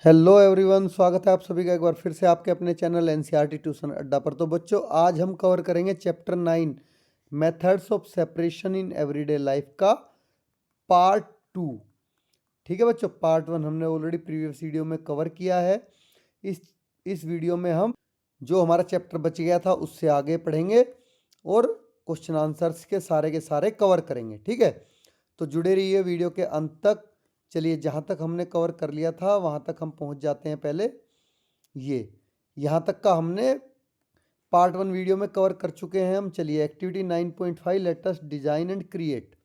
Hello everyone, स्वागत है आप सभी का एक बार फिर से आपके अपने चैनल एनसीईआरटी ट्यूशन अड्डा पर। तो बच्चों, आज हम कवर करेंगे chapter 9 methods of separation in everyday life का पार्ट 2। ठीक है बच्चों, पार्ट 1 हमने ऑलरेडी प्रीवियस वीडियो में कवर किया है। इस वीडियो में हम जो हमारा चैप्टर बच गया था उससे आगे पढ़ेंगे और क्वेश्चन आंसर्स के सारे कवर करेंगे। ठीक है, तो जुड़े रहिए वीडियो के अंत तक। चलिए, जहाँ तक हमने कवर कर लिया था वहाँ तक हम पहुँच जाते हैं। पहले यहाँ तक का हमने पार्ट 1 वीडियो में कवर कर चुके हैं हम। चलिए, activity 9.5 let us design and create.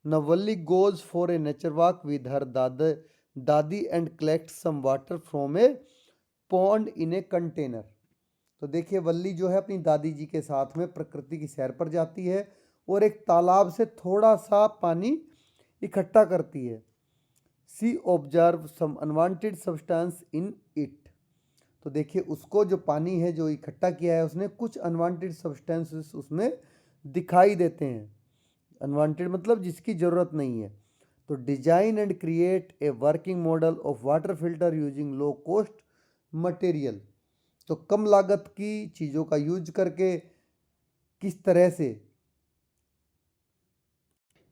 नवल्ली goes for a nature walk with her dadi and collect some water from a pond in a container. तो देखिए, वल्ली जो है अपनी दादी जी के साथ में प्रकृति की सैर पर जाती है और एक तालाब से थोड़ा सा पानी इकट्ठा करती है। She observe some unwanted substance in it. तो देखिए, उसको जो पानी है जो इकट्ठा किया है उसने कुछ अनवांटेड सब्सटेंसेस उसमें दिखाई देते हैं। अनवांटेड मतलब जिसकी ज़रूरत नहीं है। तो design and create a working model of water filter using low cost material. तो कम लागत की चीज़ों का यूज करके किस तरह से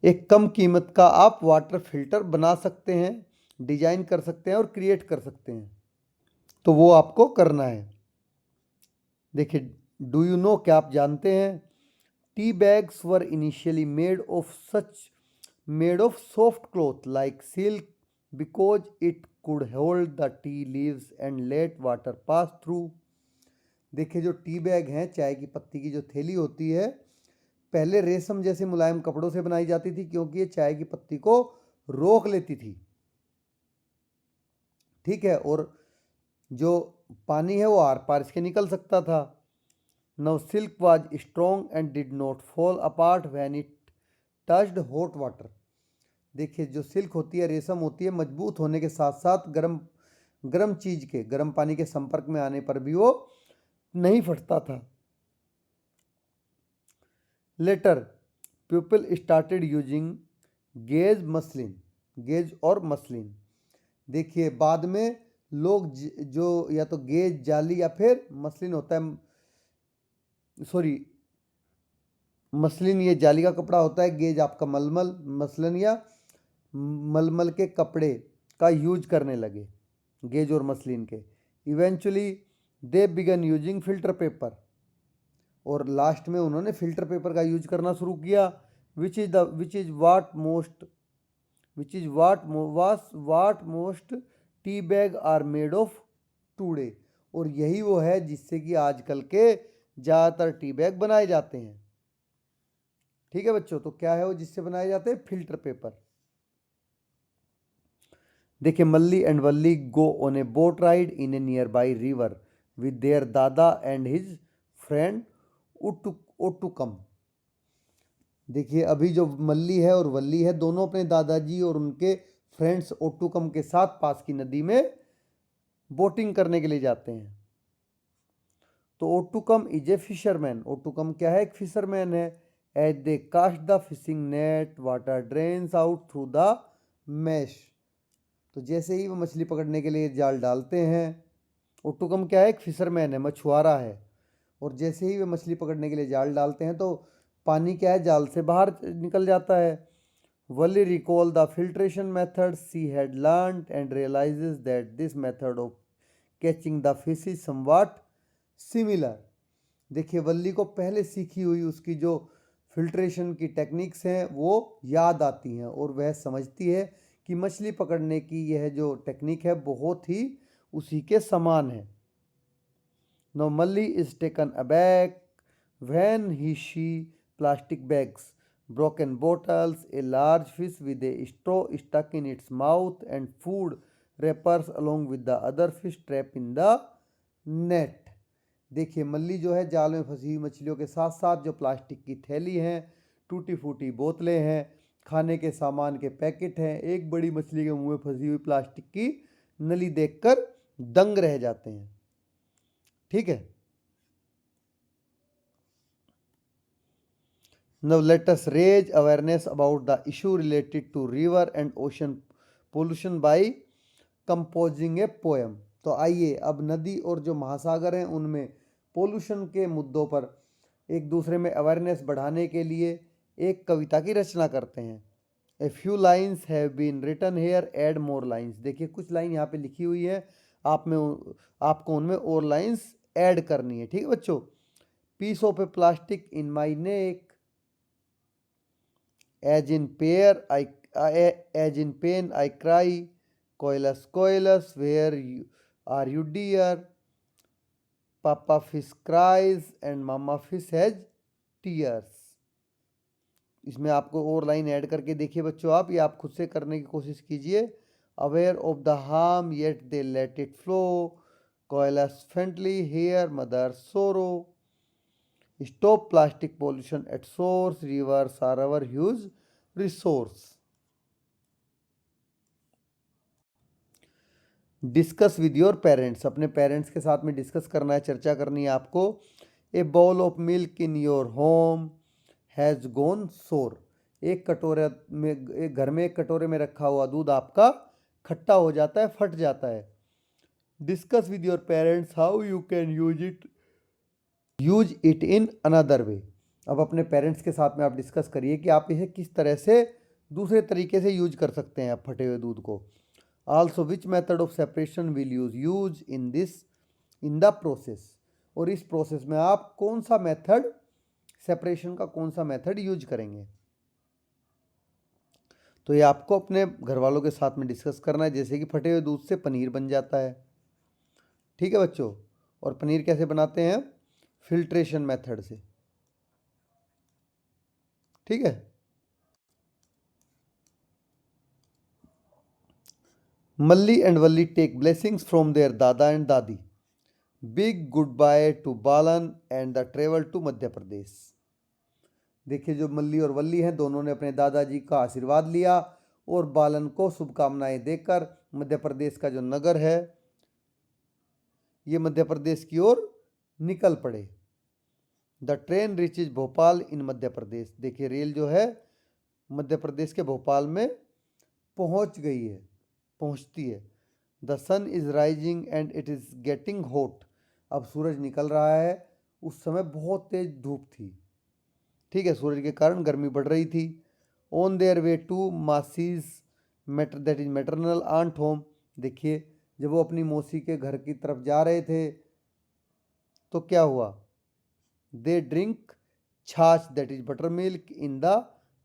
एक कम कीमत का आप वाटर फिल्टर बना सकते हैं, डिजाइन कर सकते हैं और क्रिएट कर सकते हैं। तो वो आपको करना है। देखिए, डू यू नो, क्या आप जानते हैं, tea bags were initially made of soft cloth like silk because it could hold the tea leaves and let water pass through. देखिए, जो टी बैग हैं, चाय की पत्ती की जो थैली होती है, पहले रेशम जैसे मुलायम कपड़ों से बनाई जाती थी क्योंकि ये चाय की पत्ती को रोक लेती थी। ठीक है, और जो पानी है वो आर पार इसके निकल सकता था। Now silk was strong and did not fall apart when it touched hot water. देखिए, जो सिल्क होती है, रेशम होती है, मजबूत होने के साथ साथ गर्म गर्म चीज के, गर्म पानी के संपर्क में आने पर भी वो नहीं फटता था। Later people started using gauze और मसलिन। देखिए, बाद में लोग जो या तो गेज, जाली या फिर मसलिन होता है, सॉरी मसलिन ये जाली का कपड़ा होता है, गेज आपका मलमल, मसलन या मलमल के कपड़े का यूज करने लगे, गेज और मसलिन के। Eventually they began using filter paper, और लास्ट में उन्होंने फिल्टर पेपर का यूज करना शुरू किया। Which is what most tea bag are made of today. और यही वो है जिससे कि आजकल के ज़्यादातर टी बैग बनाए जाते हैं। ठीक है बच्चों, तो क्या है वो जिससे बनाए जाते हैं? Filter paper. देखिए, Malli and Valli go on a boat ride in a nearby river with their dada and his friend Otukam. देखिए, अभी जो मल्ली है और वल्ली है, दोनों अपने दादाजी और उनके फ्रेंड्स ओटुकम के साथ पास की नदी में बोटिंग करने के लिए जाते हैं। तो ओटुकम इज ए फिशरमैन। ओटुकम क्या है? एक फिशरमैन है। As they cast the fishing net water drains out through the mesh. तो जैसे ही वो मछली पकड़ने के लिए जाल डालते हैं, ओटुकम क्या है? एक फिशरमैन है, मछुआरा है। और जैसे ही वे मछली पकड़ने के लिए जाल डालते हैं तो पानी क्या है, जाल से बाहर निकल जाता है। Valli recall the filtration method she had learned and realizes that this method of catching the fish is somewhat similar. देखिए, वल्ली को पहले सीखी हुई उसकी जो फिल्ट्रेशन की टेक्निक्स हैं वो याद आती हैं और वह समझती है कि मछली पकड़ने की यह जो टेक्निक है बहुत ही उसी के समान है। Now Malli is taken aback when he see plastic bags, broken bottles, a large fish with a straw stuck in its mouth, and food wrappers along with the other fish trapped in the net. देखिए, मल्ली जो है जाल में फंसी हुई मछलियों के साथ साथ जो प्लास्टिक की थैली हैं, टूटी फूटी बोतलें हैं, खाने के सामान के पैकेट हैं, एक बड़ी मछली के मुंह में फंसी हुई प्लास्टिक की नली देखकर दंग रह जाते हैं। ठीक है, now let us raise awareness about the issue related to river and ocean pollution by composing a poem. तो आइए अब नदी और जो महासागर हैं उनमें पोल्यूशन के मुद्दों पर एक दूसरे में अवेयरनेस बढ़ाने के लिए एक कविता की रचना करते हैं। A few lines have been written here, add more lines. देखिए कुछ लाइन यहाँ पे लिखी हुई है, आपको उनमें और लाइन्स ऐड करनी है। ठीक है बच्चों। Piece of a plastic in my neck, as in pain I cry, koels koels where are you dear, papa fish cries and mama fish has tears. इसमें आपको और लाइन ऐड करके देखिए बच्चों, आप ये आप खुद से करने की कोशिश कीजिए। Aware of the harm yet they let it flow, koels faintly hear mother sorrow, stop plastic pollution at source, rivers are our huge resource. Discuss with your parents, अपने पेरेंट्स के साथ में डिस्कस करना है, चर्चा करनी है आपको। A bowl of milk in your home has gone sour, एक कटोरे में, एक घर में एक कटोरे में रखा हुआ दूध आपका खट्टा हो जाता है, फट जाता है। Discuss with your parents how you can use it in another way. अब अपने पेरेंट्स के साथ में आप डिस्कस करिए कि आप इसे किस तरह से दूसरे तरीके से यूज कर सकते हैं आप फटे हुए दूध को। Also which method of separation will use in the process, और इस प्रोसेस में आप कौन सा मेथड, सेपरेशन का कौन सा मेथड यूज करेंगे। तो ये आपको अपने घर वालों के साथ में डिस्कस करना है। जैसे कि फटे हुए दूध से पनीर बन जाता है। ठीक है बच्चों। और पनीर कैसे बनाते हैं? फिल्ट्रेशन मेथड से। ठीक है। Malli and Valli take blessings from their dada and dadi, big goodbye to Balan and the travel to Madhya Pradesh. देखिए जो मल्ली और वल्ली हैं दोनों ने अपने दादाजी का आशीर्वाद लिया और बालन को शुभकामनाएं देकर मध्य प्रदेश का जो नगर है ये मध्य प्रदेश की ओर निकल पड़े। द ट्रेन रीचेज भोपाल इन मध्य प्रदेश। देखिए रेल जो है मध्य प्रदेश के भोपाल में पहुंचती है। The sun is rising and it is getting hot. अब सूरज निकल रहा है, उस समय बहुत तेज धूप थी। ठीक है, सूरज के कारण गर्मी बढ़ रही थी। On their way to Masi's that is maternal aunt home. देखिए जब वो अपनी मौसी के घर की तरफ जा रहे थे तो क्या हुआ? They drink chaach that is buttermilk in the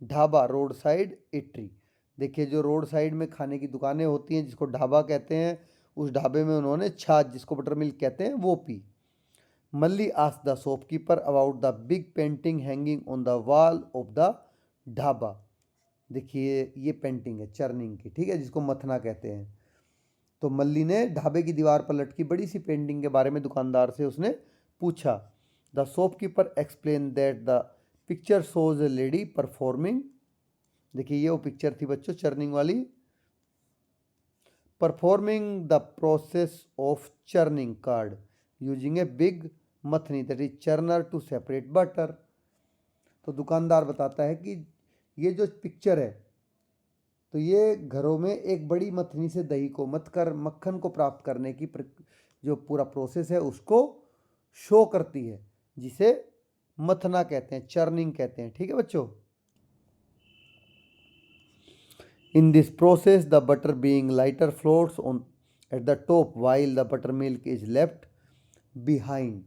dhaba roadside eatery. देखिए जो रोड साइड में खाने की दुकानें होती हैं जिसको ढाबा कहते हैं, उस ढाबे में उन्होंने छाछ जिसको बटर मिल्क कहते हैं वो पी। Malli asked the shopkeeper about the big painting hanging on the wall of the dhaba. देखिए ये पेंटिंग है चर्निंग की, ठीक है, जिसको मथना कहते हैं। तो मल्ली ने ढाबे की दीवार पर लटकी बड़ी सी पेंटिंग के बारे में दुकानदार से उसने पूछा। The shopkeeper explain that the picture shows a lady performing. देखिए ये वो पिक्चर थी बच्चों चर्निंग वाली। Performing the process of churning curd using a big mathani that is churner to separate butter. तो दुकानदार बताता है कि ये जो पिक्चर है तो ये घरों में एक बड़ी मथनी से दही को मथ कर मक्खन को प्राप्त करने की जो पूरा प्रोसेस है उसको शो करती है, जिसे मथना कहते हैं, चर्निंग कहते हैं। ठीक है बच्चों। In this process, the butter being lighter floats on at the top while the buttermilk is left behind।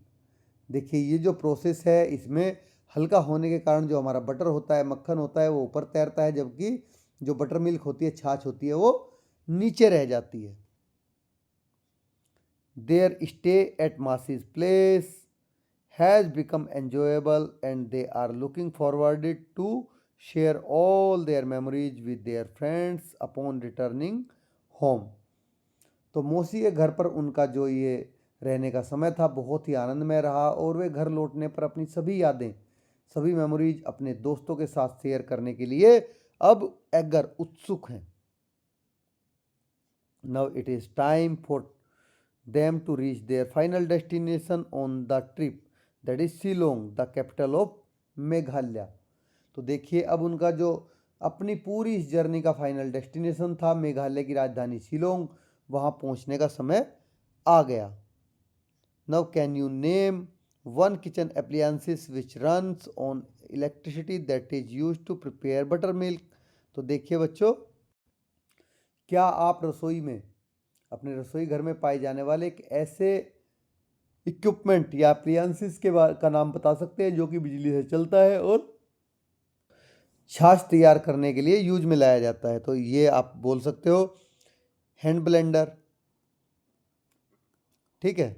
देखिए ये जो प्रोसेस है इसमें हल्का होने के कारण जो हमारा बटर होता है, मक्खन होता है, वो ऊपर तैरता है, जबकि जो बटर मिल्क होती है, छाछ होती है, वो नीचे रह जाती है। Their stay at Masi's place has become enjoyable and they are looking forward to share all their memories with their friends upon returning home। तो मौसी के घर पर उनका जो ये रहने का समय था बहुत ही आनंदमय रहा और वे घर लौटने पर अपनी सभी यादें, सभी मेमोरीज अपने दोस्तों के साथ शेयर करने के लिए अब एगर उत्सुक हैं। Now it is time for them to reach their final destination on the trip, that is Shillong, the capital of Meghalaya. तो देखिए अब उनका जो अपनी पूरी इस जर्नी का फाइनल डेस्टिनेशन था मेघालय की राजधानी शिलोंग, वहाँ पहुँचने का समय आ गया। Now can you name one kitchen appliances which runs on electricity that is used to prepare buttermilk. तो देखिए बच्चों, क्या आप रसोई में, अपने रसोई घर में पाए जाने वाले एक ऐसे इक्विपमेंट या एप्लियंसेस का नाम बता सकते हैं जो कि बिजली से चलता है और छाछ तैयार करने के लिए यूज में लाया जाता है? तो ये आप बोल सकते हो हैंड ब्लेंडर। ठीक है,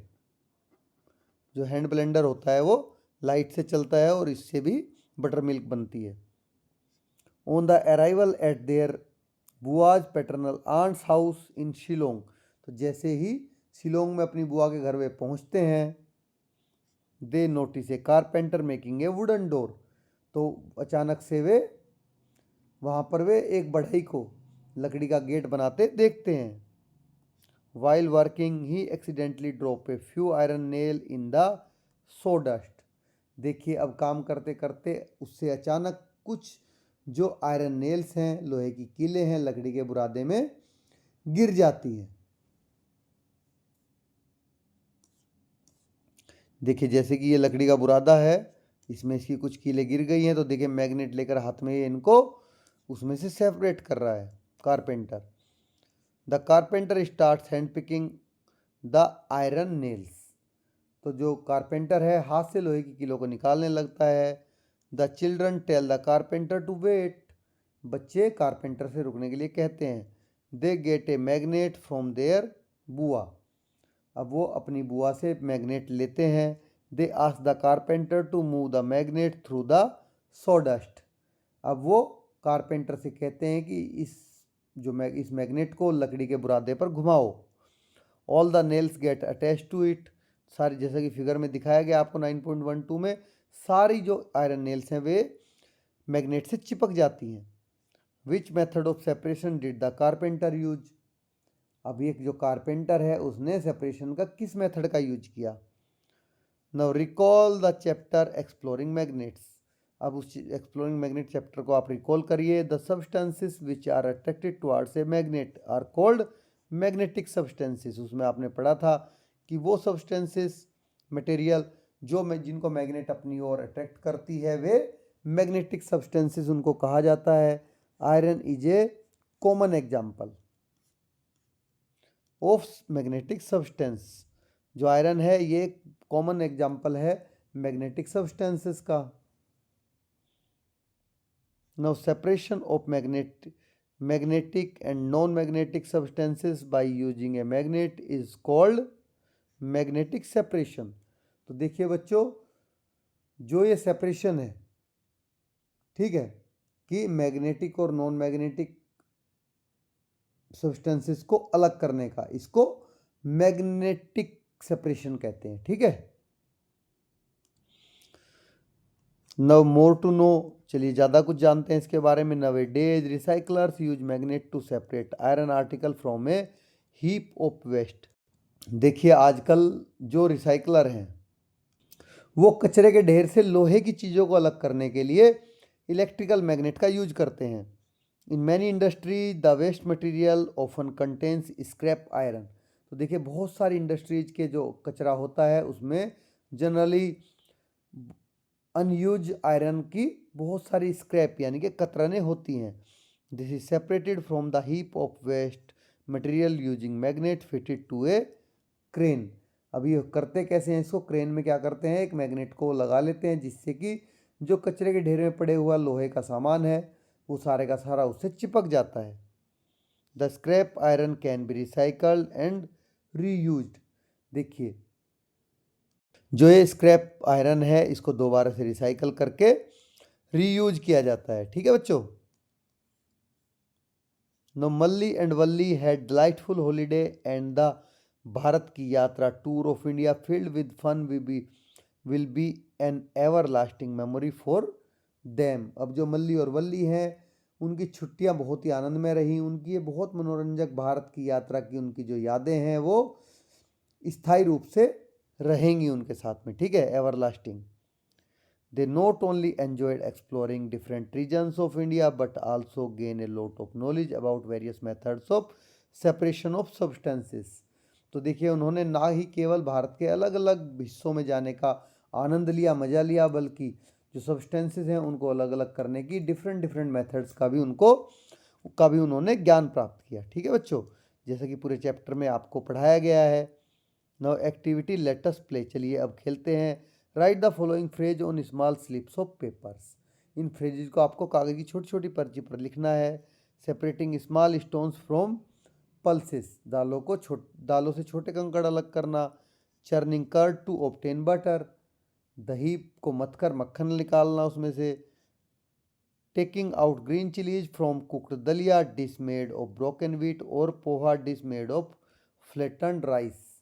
जो हैंड ब्लेंडर होता है वो लाइट से चलता है और इससे भी बटर मिल्क बनती है। On the arrival at their bua's paternal aunt's house in Shillong. तो जैसे ही शिलोंग में अपनी बुआ के घर में पहुंचते हैं, दे notice A carpenter making a wooden door. तो अचानक से वहाँ पर वे एक बढ़ई को लकड़ी का गेट बनाते देखते हैं। While working he accidentally drop a few iron nail in the sawdust. देखिए, अब काम करते करते उससे अचानक कुछ जो आयरन नेल्स हैं, लोहे की कीलें हैं, लकड़ी के बुरादे में गिर जाती हैं। देखिए, जैसे कि ये लकड़ी का बुरादा है, इसमें इसकी कुछ कीलें गिर गई हैं, तो देखिए मैग्नेट लेकर हाथ में इनको उसमें से सेपरेट कर रहा है carpenter. The carpenter starts hand picking the iron nails. तो जो कारपेंटर है हाथ से लोहे की कीलों को निकालने लगता है। The children tell the carpenter to wait. बच्चे कारपेंटर से रुकने के लिए कहते हैं। They get a magnet from their bua. अब वो अपनी बुआ से मैग्नेट लेते हैं। They ask the carpenter to move the magnet through the sawdust. अब वो कारपेंटर से कहते हैं कि इस मैग्नेट को लकड़ी के बुरादे पर घुमाओ। All the nails get attach to it. सारी, जैसा कि फिगर में दिखाया गया आपको 9.12 में, सारी जो आयरन नेल्स हैं वे मैग्नेट से चिपक जाती हैं। Which method of separation did the carpenter use. अब एक जो कारपेंटर है उसने सेपरेशन का किस मेथड का यूज किया? Now recall the chapter exploring magnets. अब उस एक्सप्लोरिंग मैग्नेट चैप्टर को आप रिकॉल करिए। The substances which are attracted towards a magnet are called magnetic substances. उसमें आपने पढ़ा था कि वो सब्सटेंसेस, मटेरियल जिनको मैग्नेट अपनी ओर अट्रैक्ट करती है, वे मैग्नेटिक सब्सटेंसेस उनको कहा जाता है। Iron is a common example of magnetic substance. जो आयरन है ये कॉमन एग्जाम्पल है मैग्नेटिक सब्सटेंसेस का। Now separation of magnetic and non magnetic substances by using a magnet is called magnetic separation. तो देखिए बच्चों, जो ये सेपरेशन है, ठीक है, कि मैग्नेटिक और नॉन मैग्नेटिक सब्सटेंसेस को अलग करने का, इसको मैग्नेटिक सेपरेशन कहते हैं। ठीक है, नव मोर टू नो, चलिए ज़्यादा कुछ जानते हैं इसके बारे में। Nowadays recyclers use magnet to separate iron article from a heap of waste. देखिए, आजकल जो रिसाइकलर हैं वो कचरे के ढेर से लोहे की चीज़ों को अलग करने के लिए इलेक्ट्रिकल मैग्नेट का यूज करते हैं। In many industry the waste material often contains scrap iron. तो देखिए, बहुत सारी इंडस्ट्रीज के जो कचरा होता है उसमें जनरली अनयूज आयरन की बहुत सारी स्क्रैप यानी कि कतरनें होती हैं। This is separated from the heap of waste material using magnet fitted to a crane. अब ये करते कैसे हैं इसको? क्रेन में क्या करते हैं, एक मैग्नेट को लगा लेते हैं जिससे कि जो कचरे के ढेर में पड़े हुआ लोहे का सामान है वो सारे का सारा उससे चिपक जाता है। The scrap iron can be recycled and reused. देखिए, जो ये स्क्रैप आयरन है इसको दोबारा से रिसाइकल करके रीयूज किया जाता है। ठीक है बच्चों। No Malli and Valli had delightful holiday and the Bharat की यात्रा tour of India filled with fun will be an everlasting memory for them. अब जो मल्ली और वल्ली हैं उनकी छुट्टियां बहुत ही आनंदमय रही। उनकी ये बहुत मनोरंजक भारत की यात्रा की उनकी जो यादें हैं वो स्थायी रूप से रहेंगी उनके साथ में। ठीक है, everlasting. They not only enjoyed exploring different regions of India but also gain a lot of knowledge about various methods of separation of substances. तो देखिए उन्होंने ना ही केवल भारत के अलग अलग हिस्सों में जाने का आनंद लिया, मजा लिया, बल्कि जो सब्सटेंसेस हैं उनको अलग अलग करने की डिफरेंट डिफरेंट मेथड्स का भी उन्होंने ज्ञान प्राप्त किया। ठीक है बच्चों, जैसे कि पूरे चैप्टर में आपको पढ़ाया गया है। Now activity let us play, चलिए अब खेलते हैं। Right the following phrase on small slips of papers, in phrases को आपको कागज की छोटी छोटी पर्ची पर लिखना है। Separating small stones from pulses, दालों से छोटे कंकड़ अलग करना। Churning curd to obtain butter, दही को मथकर मक्खन निकालना उसमें से। Taking out green chillies from cooked daliya dish made of broken wheat, और poha dish made of flattened rice,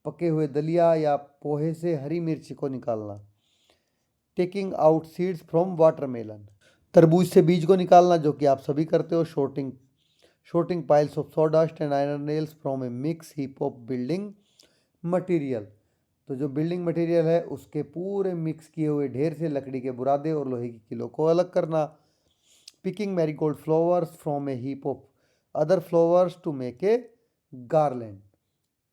पके हुए दलिया या पोहे से हरी मिर्च को निकालना। Taking out seeds from watermelon, तरबूज से बीज को निकालना, जो कि आप सभी करते हो। Sorting piles of sawdust and iron nails from a mix heap of building material, तो जो बिल्डिंग मटेरियल है उसके पूरे मिक्स किए हुए ढेर से लकड़ी के बुरादे और लोहे की किलो को अलग करना। Picking marigold flowers from a heap of other flowers to make a garland,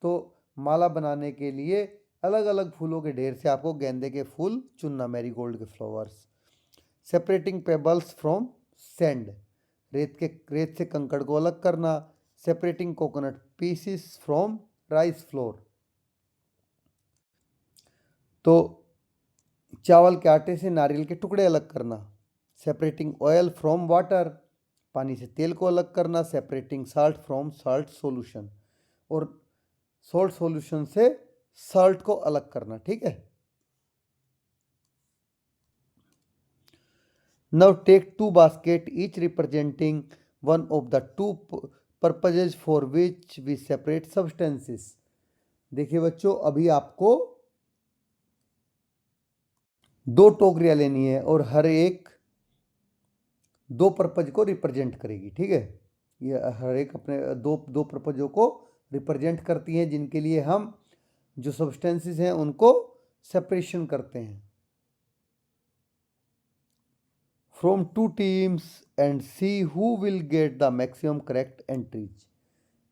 तो माला बनाने के लिए अलग अलग फूलों के ढेर से आपको गेंदे के फूल चुनना, मैरीगोल्ड के flowers. Separating pebbles from sand, रेत से कंकड़ को अलग करना। Separating coconut pieces from rice flour, तो चावल के आटे से नारियल के टुकड़े अलग करना। सेपरेटिंग ऑयल फ्रॉम वाटर, पानी से तेल को अलग करना। Separating salt from salt solution, और सॉल्ट सॉल्यूशन से साल्ट को अलग करना। ठीक है, now take two basket each representing one of the two purposes for which we separate substances. देखिए बच्चों, अभी आपको दो टोकरियां लेनी है और हर एक दो पर्पज को रिप्रेजेंट करेगी। ठीक है, ये हर एक अपने दो पर्पजों को रिप्रेजेंट करती हैं, जिनके लिए हम जो सब्सटेंसेस हैं उनको सेपरेशन करते हैं। From two teams and see who will get the maximum correct entries.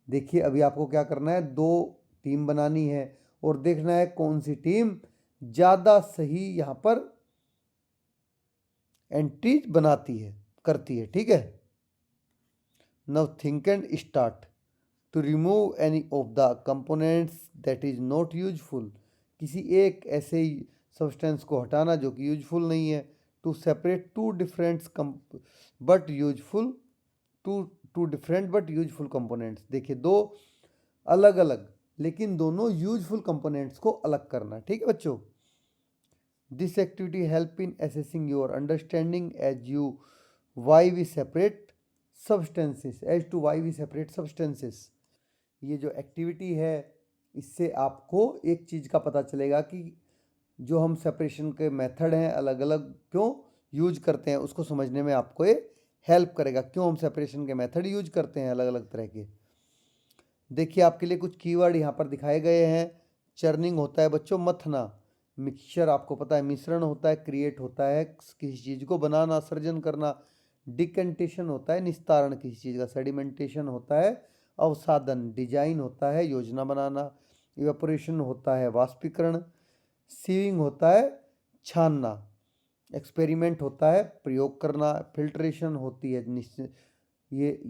देखिए अभी आपको क्या करना है, दो टीम बनानी है और देखना है कौन सी टीम ज़्यादा सही यहाँ पर एंट्रीज करती है। ठीक है, now think and start to remove any of the components that is not useful, किसी एक ऐसे ही सब्सटेंस को हटाना जो कि यूजफुल नहीं है। To separate two different but useful components, देखिए दो अलग अलग लेकिन दोनों यूजफुल कंपोनेंट्स को अलग करना। ठीक है बच्चों, this activity help in assessing your understanding as to why we separate substances. ये जो एक्टिविटी है इससे आपको एक चीज़ का पता चलेगा कि जो हम सेपरेशन के मेथड हैं अलग अलग क्यों यूज करते हैं, उसको समझने में आपको ये हेल्प करेगा, क्यों हम सेपरेशन के मेथड यूज करते हैं अलग अलग तरह के। देखिए आपके लिए कुछ कीवर्ड यहाँ पर दिखाए गए हैं। चर्निंग होता है बच्चों मथना, मिक्सचर आपको पता है मिश्रण होता है, क्रिएट होता है किसी चीज़ को बनाना, सर्जन करना। डिकेंटेशन होता है निस्तारण किसी चीज़ का, सेडिमेंटेशन होता है अवसादन, डिजाइन होता है योजना बनाना, इवेपोरेशन होता है वाष्पीकरण, सीविंग होता है छानना, एक्सपेरिमेंट होता है प्रयोग करना, फिल्ट्रेशन होती है ये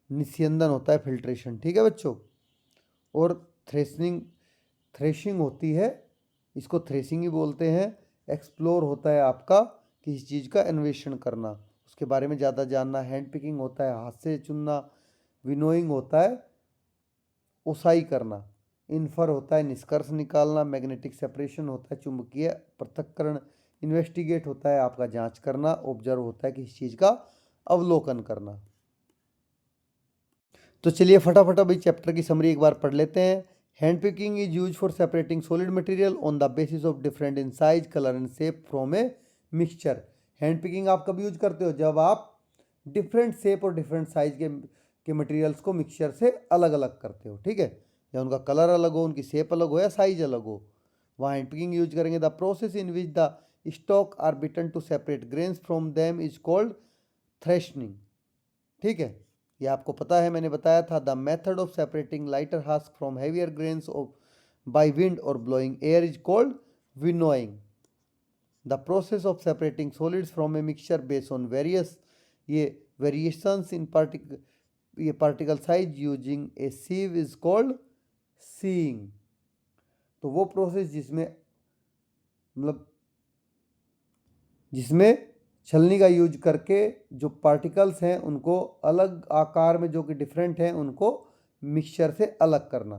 निस्यंदन होता है फिल्ट्रेशन। ठीक है बच्चों, और थ्रेशिंग होती है, इसको थ्रेशिंग ही बोलते हैं। एक्सप्लोर होता है आपका किसी चीज़ का अन्वेषण करना, उसके बारे में ज़्यादा जानना। हैंड पिकिंग होता है हाथ से चुनना। विनोइंग होता है ओसाई करना। इन्फर होता है निष्कर्ष निकालना। मैग्नेटिक सेपरेशन होता है चुंबकीय पृथक्करण। इन्वेस्टिगेट होता है आपका जांच करना। ऑब्जर्व होता है किसी चीज़ का अवलोकन करना। तो चलिए फटाफट अभी चैप्टर की समरी एक बार पढ़ लेते हैं। Hand picking is use for separating solid material on the basis of different in size colour and shape from a mixture. Hand picking आप कब यूज करते हो, जब आप डिफरेंट शेप और डिफरेंट साइज के मटेरियल्स को मिक्सचर से अलग अलग करते हो। ठीक है, या उनका कलर अलग हो, उनकी शेप अलग हो या साइज अलग हो, वहाँ हैंड पिकिंग यूज करेंगे। The process in which the stalk are beaten to separate grains from them is called threshing. ठीक है, ये आपको पता है, मैंने बताया था। The method of separating lighter husk from heavier grains of by wind और blowing air is called winnowing. The process of separating solids from a mixture based on ये variations in particle size using a sieve is called seeing. तो वो process जिसमें छलनी का use करके जो particles हैं उनको अलग आकार में, जो कि डिफरेंट हैं, उनको मिक्सचर से अलग करना,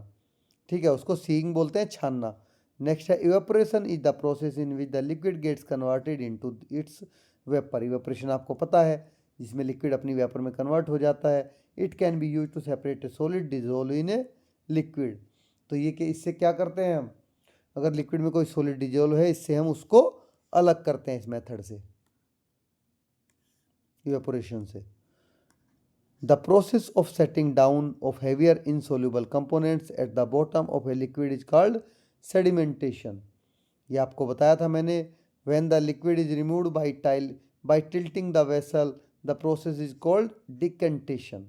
ठीक है, उसको सीइंग बोलते हैं, छानना। नेक्स्ट है evaporation is the process in which the liquid gets converted into its vapour. Evaporation आपको पता है, जिसमें लिक्विड अपनी वेपर में कन्वर्ट हो जाता है। It can be use to separate a solid dissolve in a liquid. तो ये कि इससे क्या करते हैं हम, अगर लिक्विड में कोई सॉलिड डिजोल्व है, इससे हम उसको अलग करते हैं इस मेथड से, इवेपोरेशन से। The process of setting down of heavier insoluble components at the bottom of a liquid is called sedimentation. ये आपको बताया था मैंने। When the liquid is removed by tilting the vessel the process is called decantation.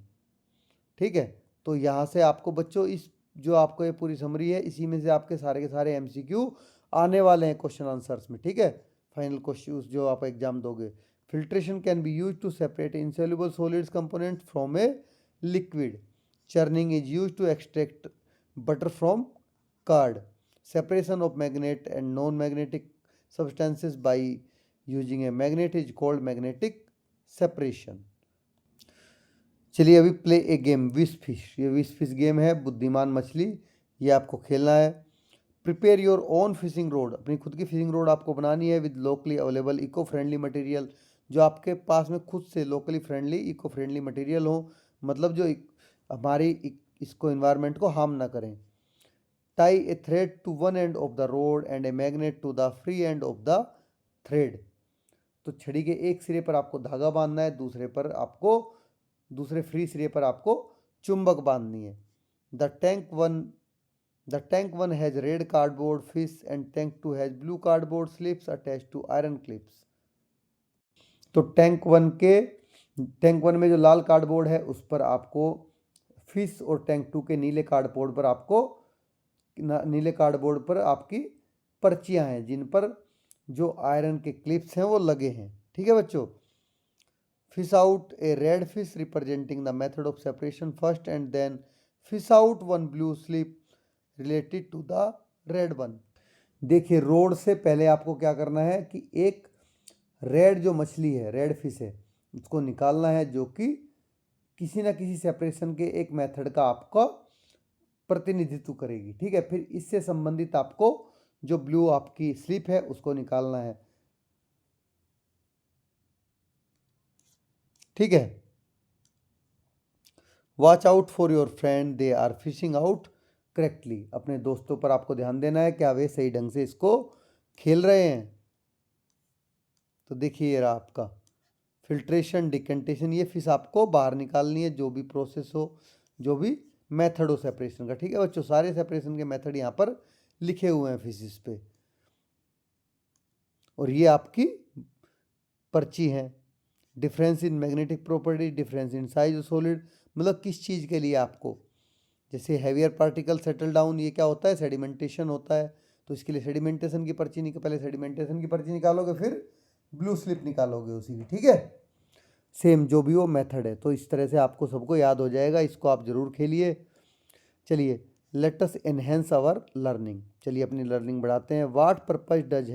ठीक है, तो यहाँ से आपको बच्चों इस जो आपको ये पूरी समरी है, इसी में से आपके सारे के सारे एमसीक्यू आने वाले हैं क्वेश्चन आंसर्स में। ठीक है, फाइनल क्वेश्चन जो आप एग्जाम दोगे। Filtration can be used to separate insoluble solids component from a liquid. Churning is used to extract butter from curd. Separation of magnet and non-magnetic substances by using a magnet is called magnetic separation. चलिए अभी play a game wish fish. ये wish fish game है, बुद्धिमान मछली। ये आपको खेलना है। Prepare your own fishing rod. अपनी खुद की फिशिंग रोड आपको बनानी है with locally available eco friendly material. जो आपके पास में खुद से locally friendly eco friendly material हो, मतलब जो हमारी इसको इन्वायरमेंट को हार्म ना करें। Tie a thread to one end of the rod and a magnet to the free end of the thread. तो छड़ी के एक सिरे पर आपको धागा बांधना है, दूसरे फ्री सिरे पर आपको चुंबक बांधनी है। The tank one has red cardboard fish and tank two has blue cardboard slips attached to iron clips. तो टैंक वन में जो लाल कार्डबोर्ड है उस पर आपको फिश, और टैंक टू के नीले कार्डबोर्ड पर आपकी पर्चियां हैं, जिन पर जो आयरन के क्लिप्स हैं वो लगे हैं। ठीक है बच्चों। Fish out a red fish representing the method of separation first and then fish out one blue slip related to the red one. देखिए, रोड से पहले आपको क्या करना है कि एक रेड जो मछली है, रेड फिश है, उसको निकालना है, जो कि किसी ना किसी सेपरेशन के एक मेथड का आपका प्रतिनिधित्व करेगी। ठीक है, फिर इससे संबंधित आपको जो ब्लू आपकी स्लिप है उसको निकालना है। ठीक है, watch out for your friend, they are fishing out correctly. अपने दोस्तों पर आपको ध्यान देना है, क्या वे सही ढंग से इसको खेल रहे हैं। तो देखिए ये रहा आपका फिल्ट्रेशन, डिकेंटेशन। ये फिश आपको बाहर निकालनी है, जो भी प्रोसेस हो, जो भी मेथड हो सेपरेशन का। ठीक है बच्चों, सारे सेपरेशन के मेथड यहाँ पर लिखे हुए हैं फिशिस पे। और ये आपकी पर्ची है। Difference in magnetic property, difference in size of solid, मतलब किस चीज़ के लिए आपको, जैसे हैवियर पार्टिकल सेटल डाउन, ये क्या होता है, सेडिमेंटेशन होता है। तो इसके लिए सेडिमेंटेशन की पर्ची पहले सेडिमेंटेशन की पर्ची निकालोगे, फिर ब्लू स्लिप निकालोगे उसी की। ठीक है, सेम जो भी वो मेथड है। तो इस तरह से आपको सबको याद हो जाएगा, इसको आप जरूर खेलिए। चलिए, let us enhance our learning. चलिए अपनी लर्निंग बढ़ाते हैं। What purpose does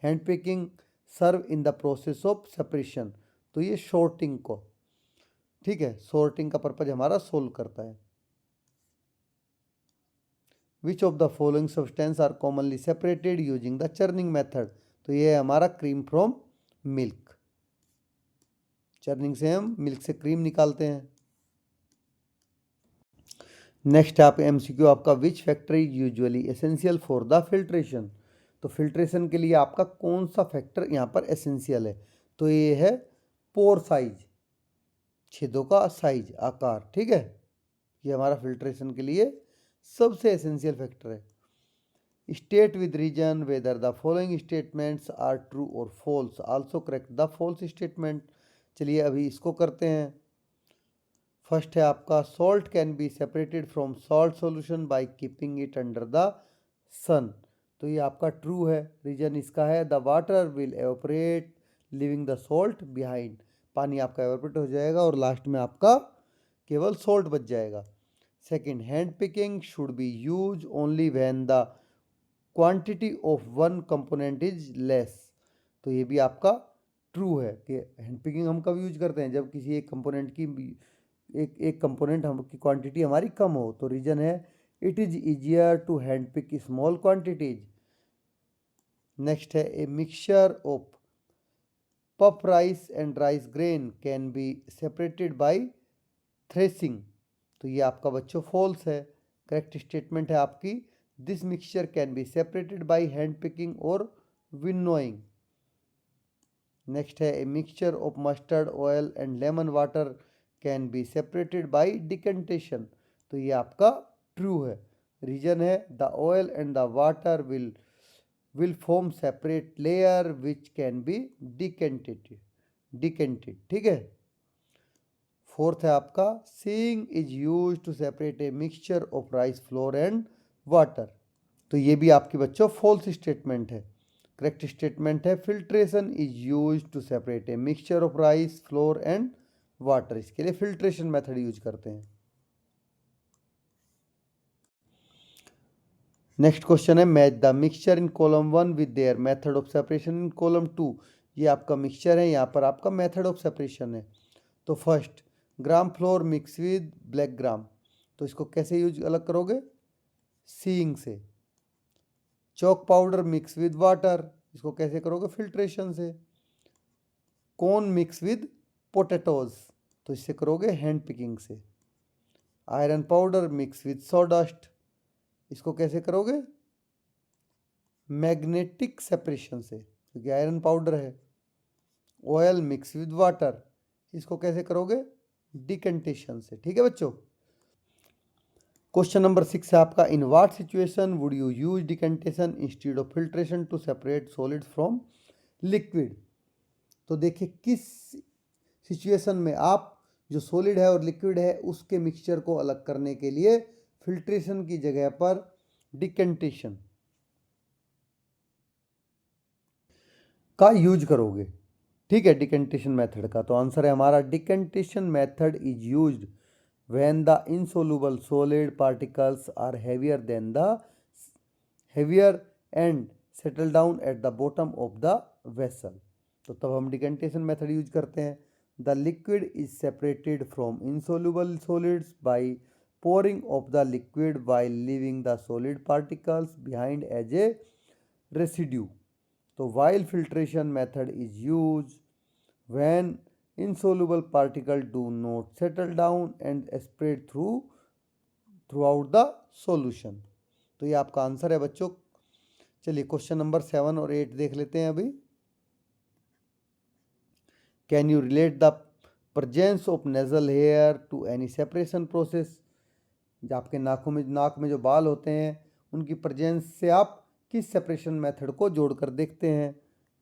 hand picking serve in the process of separation. तो ये शॉर्टिंग को, ठीक है, सॉर्टिंग का पर्पज हमारा सोल्व करता है। Which of the following substance are commonly separated using the churning method. तो ये है हमारा क्रीम फ्रॉम मिल्क। चर्निंग से हम मिल्क से क्रीम निकालते हैं। नेक्स्ट है आप एमसीक्यू आपका, which factor is usually essential for the filtration. तो फिल्ट्रेशन के लिए आपका कौन सा फैक्टर यहाँ पर एसेंशियल है। तो ये है पोर साइज, छेदों का साइज, आकार। ठीक है, ये हमारा फिल्ट्रेशन के लिए सबसे एसेंशियल फैक्टर है। State with reason whether the following statements are true और false, also correct the false statement. चलिए अभी इसको करते हैं। फर्स्ट है आपका salt can be separated from salt solution by keeping it under the sun. तो ये आपका ट्रू है। रीजन इसका है the water will evaporate leaving the salt behind. पानी आपका एवोपरेट हो जाएगा और लास्ट में आपका केवल सॉल्ट बच जाएगा। Second, hand picking should be use only when the quantity of one component is less. तो ये भी आपका ट्रू है कि हैंड पिकिंग हम कब यूज करते हैं, जब किसी एक कंपोनेंट की एक कंपोनेंट हम की क्वांटिटी हमारी कम हो। तो रीजन है it is easier to hand pick small quantities. Next है a mixture of puff rice and rice grain can be separated by threshing. तो ये आपका बच्चों फॉल्स है। करेक्ट स्टेटमेंट है आपकी this mixture can be separated by hand picking और winnowing. Next है a mixture of mustard oil and lemon water can be separated by decantation. तो ये आपका ट्रू है। रीजन है the oil and the water will form separate layer which can be decanted. ठीक है। Fourth है आपका sieving is use to separate a mixture of rice flour and water. तो ये भी आपके बच्चों फॉल्स स्टेटमेंट है। करेक्ट स्टेटमेंट है filtration is use to separate a mixture of rice flour and water. इसके लिए फिल्ट्रेशन मेथड यूज करते हैं। नेक्स्ट क्वेश्चन है match the mixture in column 1 with their method of separation in column 2। ये आपका mixture है, यहाँ पर आपका मेथड ऑफ सेपरेशन है। तो first gram floor mix with black gram. तो इसको कैसे यूज अलग करोगे, सीइंग से। Chalk powder mix with water, इसको कैसे करोगे, फिल्ट्रेशन से। कॉर्न मिक्स विद पोटैटोज, तो इससे करोगे हैंड पिकिंग से। Iron powder mix with sawdust, इसको कैसे करोगे, मैग्नेटिक सेपरेशन से, क्योंकि आयरन पाउडर है। ऑयल मिक्स विद वाटर, इसको कैसे करोगे, डिकेंटेशन से। ठीक है बच्चों। क्वेश्चन नंबर 6 है आपका in what situation would you use decantation instead of filtration to separate solid from liquid. तो देखिए किस सिचुएशन में आप जो सॉलिड है और लिक्विड है उसके मिक्सचर को अलग करने के लिए फिल्ट्रेशन की जगह पर डिकेंटेशन का यूज करोगे। ठीक है, डिकेंटेशन मेथड का। तो आंसर है हमारा decantation method is used when the insoluble solid particles are heavier and settle down at the bottom of the vessel। तो तब हम डिकेंटेशन मेथड यूज करते हैं। The liquid is separated from insoluble solids by pouring of the liquid while leaving the solid particles behind as a residue। तो while filtration method is used when insoluble particles do not settle down and spread throughout the solution। तो ये आपका answer है बच्चों। चलिए question number 7 और 8 देख लेते हैं अभी। Can you relate the presence of nasal hair to any separation process. जो आपके नाक में जो बाल होते हैं उनकी प्रेजेंस से आप किस सेपरेशन मेथड को जोड़कर देखते हैं।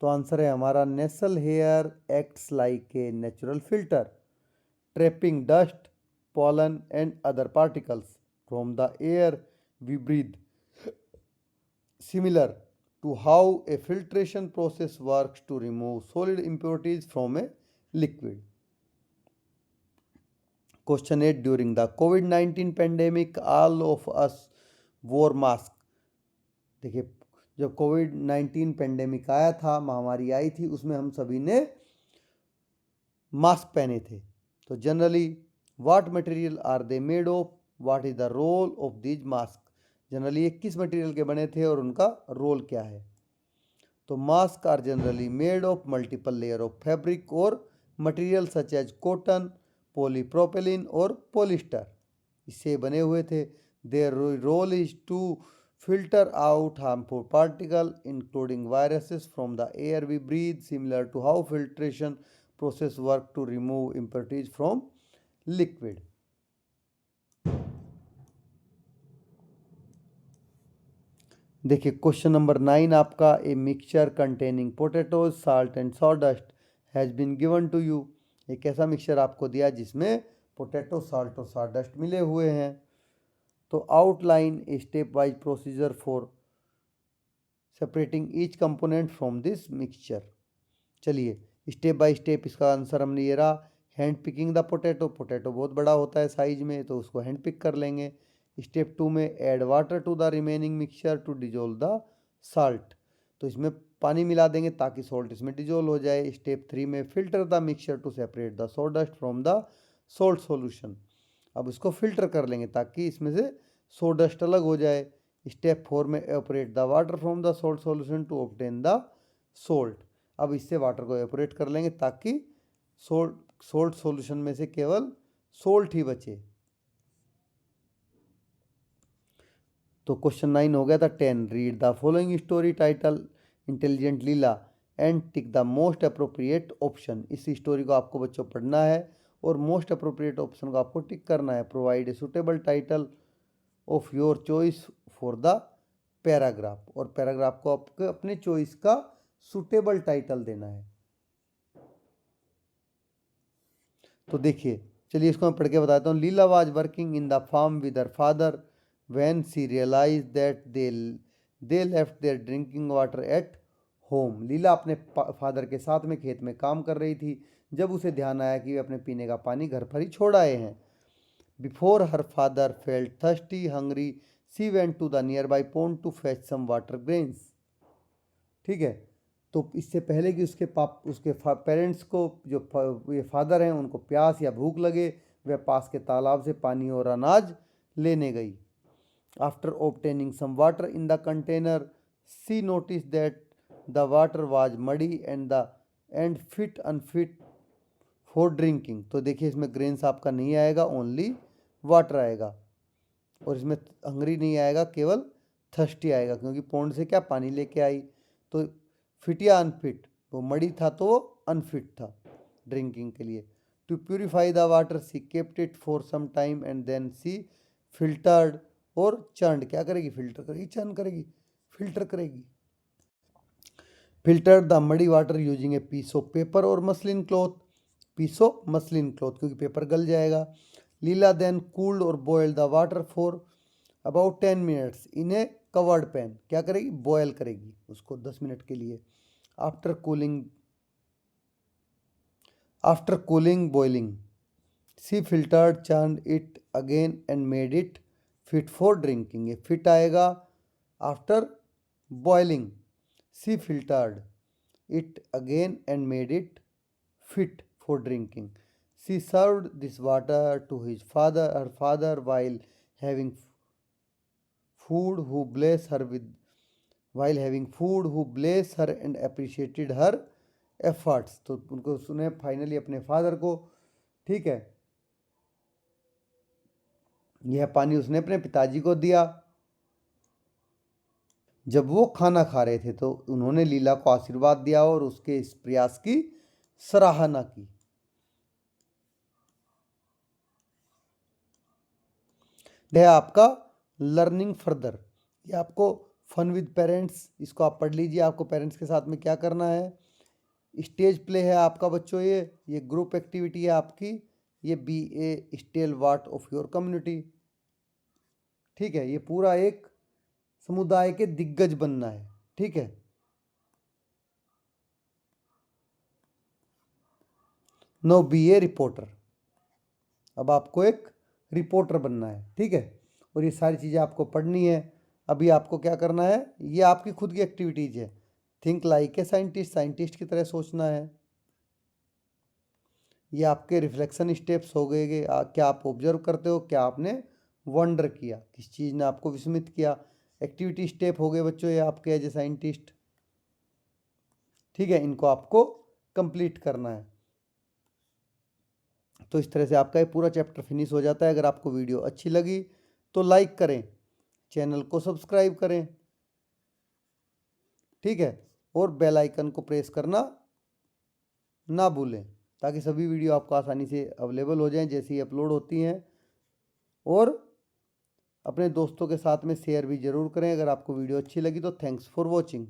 तो आंसर है हमारा nasal hair acts like a natural filter trapping dust pollen and other particles from the air we breathe, similar to how a filtration process works to remove solid impurities from a liquid। Question 8 during the COVID-19 pandemic all of us wore mask। देखिए जब कोविड-19 pandemic आया था, महामारी आई थी, उसमें हम सभी ने मास्क पहने थे। तो generally what material are they made of, what is the role of these mask. Generally ये किस मटेरियल के बने थे और उनका रोल क्या है। तो mask are generally made of multiple layer of fabric और material such as cotton, polypropylene और पॉलिस्टर, इससे बने हुए थे। Their role is to filter out harmful particle including viruses from the air we breathe, similar to how filtration process work to remove impurities from liquid। देखिए question number 9 आपका a mixture containing potatoes salt and sawdust has been given to you. एक ऐसा mixture आपको दिया जिसमें potato salt और साडस्ट मिले हुए हैं। तो outline a step wise procedure for separating each component from this mixture. चलिए स्टेप बाय स्टेप इसका आंसर हमने ये रहा। Hand picking the potato, potato बहुत बड़ा होता है साइज में तो उसको हैंड पिक कर लेंगे। स्टेप 2 में add water to the remaining mixture to dissolve the salt, तो इसमें पानी मिला देंगे ताकि सॉल्ट इसमें डिजोल्व हो जाए। स्टेप 3 में filter the mixture to separate the sawdust from the salt solution, अब इसको फिल्टर कर लेंगे ताकि इसमें से सोडस्ट अलग हो जाए। स्टेप 4 में evaporate the water from the salt solution to obtain the salt, अब इससे वाटर को एवपोरेट कर लेंगे ताकि सोल्ट सॉल्यूशन में से केवल सोल्ट ही बचे। तो क्वेश्चन 9 हो गया था। 10 read the following story title intelligent Leela and tick the most appropriate option. इस स्टोरी को आपको बच्चों पढ़ना है और मोस्ट अप्रोप्रिएट ऑप्शन को आपको टिक करना है। Provide a suitable title of your choice for the paragraph, और पैराग्राफ को आपको अपने चॉइस का सुटेबल टाइटल देना है। तो देखिए चलिए इसको मैं पढ़ के बताता हूँ। Leela was working in the farm with her father when she realize that they left their drinking water at home. Leela अपने फादर के साथ में खेत में काम कर रही थी जब उसे ध्यान आया कि वे अपने पीने का पानी घर पर ही छोड़ आए हैं। Before her father felt thirsty hungry she went to the nearby pond to fetch some water grains. ठीक है, तो इससे पहले कि उसके पेरेंट्स को जो ये फादर हैं उनको प्यास या भूख लगे, वह पास के तालाब से पानी और अनाज लेने गई। After obtaining some water in the container she notice that the water was muddy and fit unfit for drinking. तो देखिए इसमें ग्रेन्स आपका नहीं आएगा, ओनली वाटर आएगा, और इसमें हंगरी नहीं आएगा, केवल थर्स्टी आएगा, क्योंकि पौंड से क्या पानी लेके आई। तो फिट या अनफिट, वो मड़ी था तो वो अनफिट था ड्रिंकिंग के लिए। To purify the water she kept it for some time and then she filtered और चर्नड। क्या करेगी? फिल्टर करेगी, चर्न करेगी, फिल्टर करेगी। Filter the muddy water using a piece of paper और muslin cloth, piece of muslin cloth, क्योंकि paper गल जाएगा। लीला देन कूल्ड और boil the water for about 10 minutes in a covered pan. क्या करेगी? बॉयल करेगी उसको 10 मिनट के लिए। After cooling boiling she filtered churn it again and made it fit for drinking. ये फिट आएगा। After boiling she filtered it again and made it fit for drinking. She served this water to her father while having food who blessed her and appreciated her efforts. तो उनको सुने finally अपने father को, ठीक है, यह पानी उसने अपने पिताजी को दिया जब वो खाना खा रहे थे। तो उन्होंने लीला को आशीर्वाद दिया और उसके इस प्रयास की सराहना की। यह आपका लर्निंग फर्दर, ये आपको फन विद पेरेंट्स, इसको आप पढ़ लीजिए। आपको पेरेंट्स के साथ में क्या करना है। स्टेज प्ले है आपका बच्चों, ये ग्रुप एक्टिविटी है आपकी, ये be a stalwart of your community. ठीक है, ये पूरा एक समुदाय के दिग्गज बनना है। ठीक है, नो बी ए रिपोर्टर, अब आपको एक रिपोर्टर बनना है। ठीक है, और ये सारी चीज़ें आपको पढ़नी है। अभी आपको क्या करना है, ये आपकी खुद की एक्टिविटीज है। Think like a scientist, scientist की तरह सोचना है। ये आपके रिफ्लेक्शन स्टेप्स हो गए। क्या आप ऑब्जर्व करते हो, क्या आपने वंडर किया, किस चीज़ ने आपको विस्मित किया। एक्टिविटी स्टेप हो गए बच्चों ये आपके एज ए साइंटिस्ट। ठीक है, इनको आपको कंप्लीट करना है। तो इस तरह से आपका ये पूरा चैप्टर फिनिश हो जाता है। अगर आपको वीडियो अच्छी लगी तो लाइक करें, चैनल को सब्सक्राइब करें, ठीक है, और बेल आइकन को प्रेस करना ना भूलें ताकि सभी वीडियो आपको आसानी से अवेलेबल हो जाएं जैसे ही अपलोड होती हैं। और अपने दोस्तों के साथ में शेयर भी ज़रूर करें अगर आपको वीडियो अच्छी लगी तो। Thanks for watching.